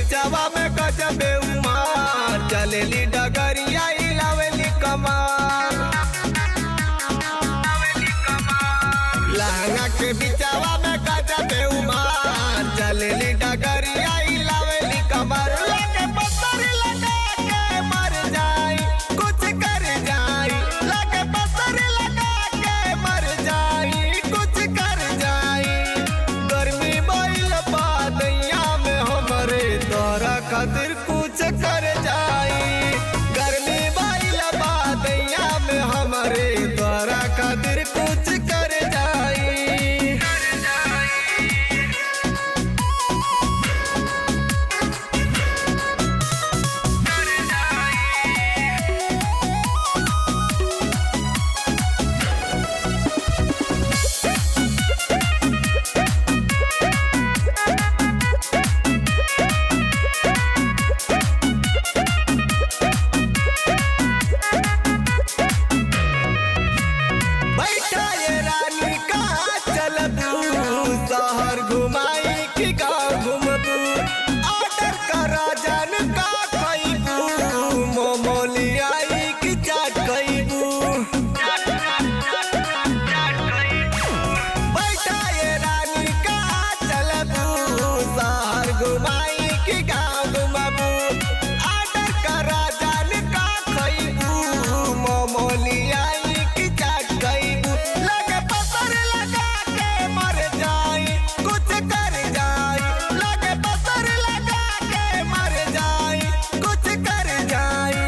बिचावा में गजबे उमार चलेली डगरिया हिलावेली कमार। लहंगा के बिचावा में गजबे उमार चलेली डगरिया हिलावेली कमार। लगे पत्थर लगा के मर जाई कुछ कर जाई, लगे पत्थर लगा के मर जाई कुछ कर जाई। गर्मी बैल बादैया में हमरे तोरा खातिर कुछ कर जाई। गर्मी बैल बादैया में हमरे तोरा खातिर कुछ कर जाई। शहर घुमाई कि गाँव घूमबू, ऑर्डर करा जान का खइबू, मोमो लियाई कि चाट खइबू। बैठा ये रानी का चलबू, शहर घुमाई कि गाँव घूमबू, ऑर्डर करा जान का खइबू, मोमो लियाई कि चाट खइबू। लगे पत्थर लगा के मर जाई कुछ कर जाई, लगे पत्थर लगा के मर जाई कुछ कर जाई।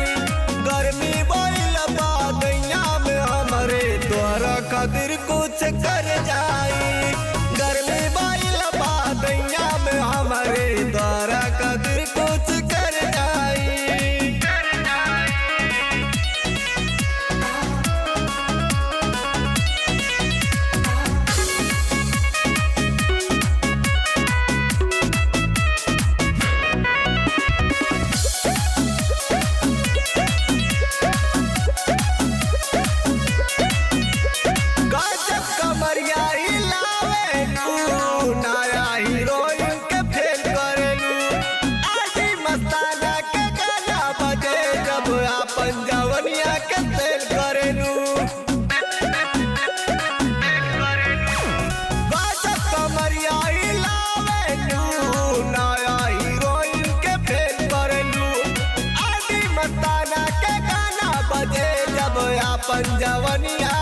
गर्मी बैल बादैया में हमरे तोरा खातिर कुछ कर जाई। गर्मी बैल बादैया में हमरे तोरा खातिर कुछ कर जाई। कमरिया हिलावेलू, नया हीरोइन के फेल करेलू, आदि मस्ताना के गाना बजे जब आपन जवनिया के फेल करेलू। गजब कमरिया हिलावेलू, नया हीरोइन के फेल करेलू, आदि मस्ताना के गाना बजे जब आपन जवनिया